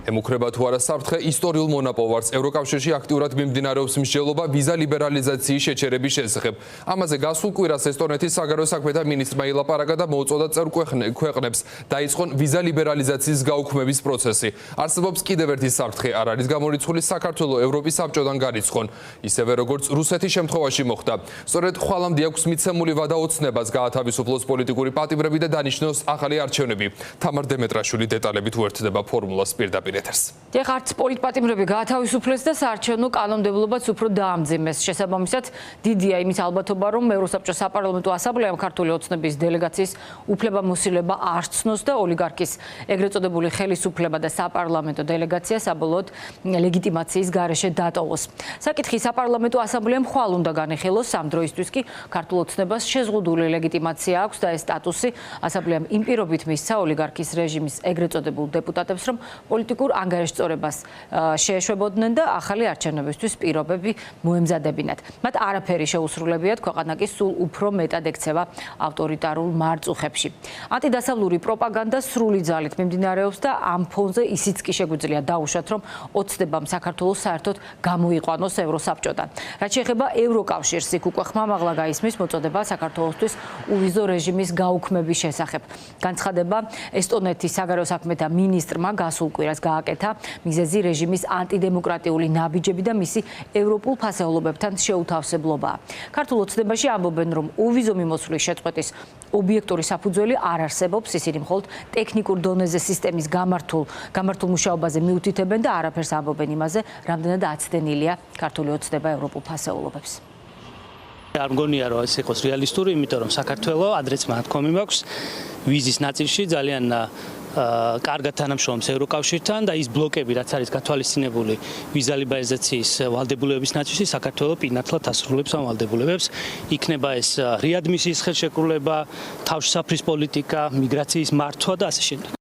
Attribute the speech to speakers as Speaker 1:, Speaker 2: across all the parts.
Speaker 1: ემუქრება თუ არა საფრთხე ისტორიულ მონაპოვარს ევროკავშირში აქტიურად მიმდინარეობს მსჯელობა ვიზა ლიბერალიზაციის შეჩერების შესახებ. ამაზე გასულ კვირას ესტონეთის საგარეო საქმეთა მინისტრმა ილაპარაკა და მოუწოდა წევრ ქვეყნებს დაიწყონ ვიზა ლიბერალიზაციის გაუქმების პროცესი. არსებობს კიდევ ერთი საფრთხე, არ არის გამორიცხული საქართველოს ევროპის საბჭოდან გარიცხონ, ისევე როგორც რუსეთის შემთხვევაში მოხდა. სწორედ ხვალამდე აქვს მიცემული ვადა ოცნებას გაათავისუფლოს პოლიტიკური პატიმრები და დანიშნოს ახალი არჩევნები. თამარ დემეტრაშვილი დეტალებით უერთდება ფორმულას პირდაპირ.
Speaker 2: არც პოლიტპატიმრები გაათავისუფლეს და საარჩევნო კანონმდებლობაც უფრო დაამძიმეს. შესაბამისად, დიდია იმის ალბათობა, რომ ევროსაბჭოს საპარლამენტო ასამბლეამ ქართული ოცნების დელეგაციის უფლებამოსილება არ ცნოს და ოლიგარქის ეგრეთ წოდებული ხელისუფლება და საპარლამენტო დელეგაცია საბოლოოდ ლეგიტიმაციის გარეშე დატოვოს. საკითხი საპარლამენტო ასამბლეამ ხვალ უნდა განიხილოს, ამ დროისთვის კი ქართულ ოცნებას შეზღუდული ლეგიტიმაცია აქვს და ეს სტატუსი ასამბლეამ იმ პირობით მისცა ოლიგარქის რეჟიმის ეგრეთ წოდებულ დეპუტატებს, რომ პოლიტიკურ ანგარიშწორებას შეეშვებოდნენ და ახალი არჩევნებისთვის პირობები მოემზადებინათ. მათ არაფერი შეუსრულებიათ, ქვეყანა კი სულ უფრო მეტად ექცევა ავტორიტარულ მარწუხებში. ანტიდასავლური პროპაგანდა სრული ძალით მიმდინარეობს და ამ ფონზე ისიც კი შეგვიძლია დაუშვათ, რომ ოცნებამ საქართველოს საერთოდ გამოიყვანოს ევროსაბჭოდან. რაც შეეხება ევროკავშირს, იქ უკვე ხმამაღლა გაისმის მოწოდება საქართველოსთვის უვიზო რეჟიმის გაუქმების შესახებ. განცხადება ესტონეთის საგარეო საქმეთა მინისტრმა გასულ კვირას გააკეთა. მიზეზი რეჟიმის ანტიდემოკრატიული ნაბიჯები და მისი ევროპულ ფასეულობებთან შეუთავსებლობაა. ქართულ ოცნებაში ამბობენ, რომ უვიზო მიმოსვლის შეწყვეტის ობიექტური საფუძველი არ არსებობს, ისინი მხოლოდ ტექნიკურ დონეზე სისტემის გამართულ მუშაობაზე მიუთითებენ და არაფერს ამბობენ იმაზე, რამდენად აცდენილია ქართული ოცნება ევროპულ ფასეულობებს.
Speaker 3: არ მგონია რომ ეს იყოს რეალისტური, იმიტომ რომ საქართველოს ადრეც მათქომი მაქვს ვიზის ნაწილში ძალიან კარგად თანამშრომლობს ევროკავშირთან და ის ბლოკები, რაც არის გათვალისწინებული ვიზა ლიბერალიზაციის ვალდებულებების ნაწილში, საქართველოს პირნათლად ასრულებს ამ ვალდებულებებს. იქნება ეს რეადმისიის ხელშეკრულება, თავშესაფრის პოლიტიკა, მიგრაციის მართვა და ასე შემდეგ.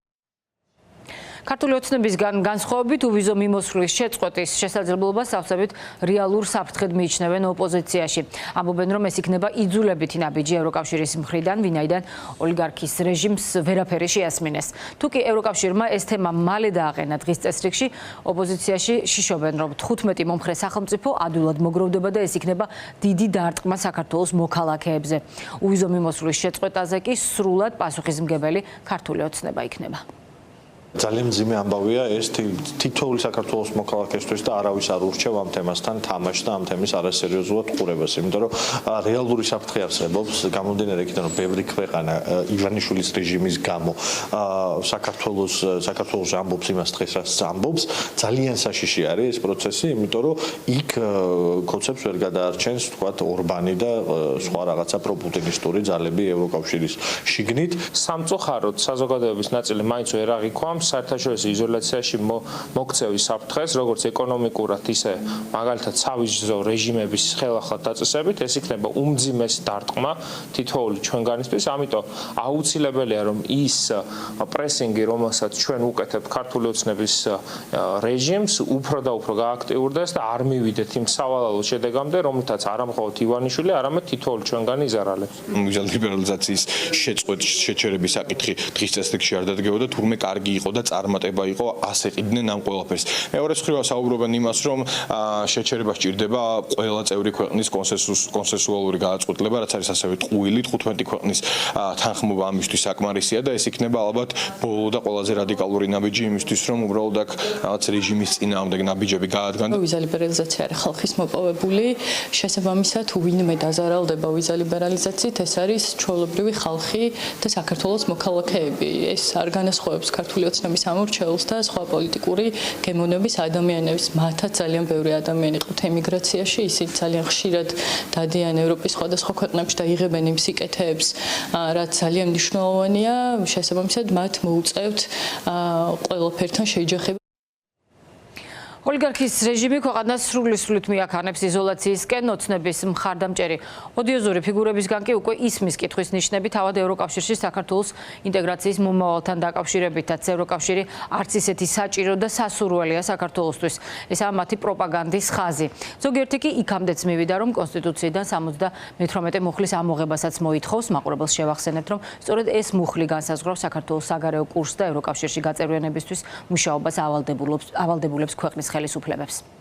Speaker 2: ქართული ოცნებისგან განსხვავებით უვიზო მიმოსვლის შეწყვეტის შესაძლებლობას ავსებით რეალურ საფრთხედ მიიჩნევენ ოპოზიციაში. ამბობენ, რომ ეს იქნება იძულებითი ნაბიჯი ევროკავშირის მხრიდან, ვინაიდან ოლიგარქის რეჟიმს ვერაფერი შეასმინეს. თუკი ევროკავშირმა ეს თემა მალე დააყენა დღის წესრიგში, ოპოზიციაში შიშობენ, რომ 15 მომხრე სახელმწიფო ადვილად მოგროვდება და ეს იქნება დიდი დარტყმა საქართველოს მოქალაქეებზე. უვიზო მიმოსვლის შეწყვეტაზე კი სრულად პასუხისმგებელი ქართული ოცნება იქნება.
Speaker 4: ძალიან მძიმე ამბავია ეს თითოეული საქართველოს მოქალაქესთვის და არავის არ ურჩევ ამ თემასთან თამაშს და ამ თემის არასერიოზულად ყურებას, იმიტომ რომ რეალური საფრთხე არსებობს გამომდინარე იქიდან რომ ბევრი ქვეყანა ივანიშვილის რეჟიმის გამო საქართველოს ამბობს იმას დღეს რაც ამბობს, ძალიან საშიში არის ეს პროცესი, იმიტომ რომ იქ კონცეფტს ვერ გადაარჩენს თქვათ ორბანი და სხვა რაღაცა პროპუტინისტური ძალები ევროკავშირის შიგნით.
Speaker 5: სამწუხაროდ საზოგადოების ნაწილი მაინც ვერ აღიქვამს საერთაშორისო იზოლაციაში მოქცევის საფრთხეს, როგორც ეკონომიკურად, ისე მაგალითად სავიზო რეჟიმების ხელახლა დაწესებით, ეს იქნება უმძიმესი დარტყმა თითოეული ჩვენგანისთვის, ამიტომ აუცილებელია რომ ის პრესინგი, რომელსაც ჩვენ ვუკეთებთ ქართული ოცნების რეჟიმს, უფრო და უფრო გააქტიურდეს და არ მივიდეთ იმ სავალალო შედეგამდე, რომლითაც არა მხოლოდ ივანიშვილი, არამედ თითოეული ჩვენგანი იზარალებს.
Speaker 4: ვიზა ლიბერალიზაციის შეჩერების საკითხი დღის წესრიგში არ დადგებოდა, თურმე კარგი იყო და წარმატება იყო, ასე ყიდნენ ამ ყველაფერს. მეორე მხრივ საუბრობენ იმას, რომ შეჩერება სჭირდება ყველა წევრი ქვეყნის კონსენსუალური გადაწყვეტილება, რაც არის ასევე ტყუილი 15 ქვეყნის თანხმობა ამისთვის საკმარისია და ეს იქნება ალბათ ბოლო და ყველაზე რადიკალური ნაბიჯი იმისთვის, რომ უბრალოდ აქ რაღაც რეჟიმის წინააღმდეგ ნაბიჯები გაადგან.
Speaker 6: ვიზა ლიბერალიზაცია არის ხალხის მოპოვებული, შესაბამისად ვინმე დაზარალდება ვიზა ლიბერალიზაციით, ეს არის ჩვეულებრივი ხალხი და საქართველოს მოქალაქეები. ეს არ განასხვავებს ქართული ოცნების ამორჩეულს და სხვა პოლიტიკური გემოვნების ადამიანებს. მათაც ძალიან ბევრი ადამიანი ყავთ ემიგრაციაში, ისინი ძალიან ხშირად დადიან ევროპის სხვადასხვა ქვეყნებში და იღებენ იმ სიკეთეებს, რაც ძალიან მნიშვნელოვანია. შესაბამისად მათ მოუწევთ ყველაფერთან შეიჯახება.
Speaker 2: ოლიგარქის რეჟიმი ქვეყანას სრულისრულად მიაქანებს იზოლაციისკენ, ოცნების მხარდამჭერი ოდიოზური ფიგურებისგან კი უკვე ისმის კითხვის ნიშნები თავად ევროკავშირში საქართველოს ინტეგრაციის მომავალთან დაკავშირებითაც. ევროკავშირი არც ისეთი საჭირო და სასურველია საქართველოსთვის. ესაა მათი პროპაგანდის ხაზი. ზოგიერთი კი იქამდეც მივიდა, რომ კონსტიტუციიდან 78 მუხლის ამოღებასაც მოითხოვს. მაყურებელს შევახსენებთ, რომ სწორედ ეს მუხლი განსაზღვრავს საქართველოს საგარეო კურსს და ევროკავშირში გაწევრიანებისთვის მუშაობას ავალდებულებს ქვეყნის ხელისუფლებებს.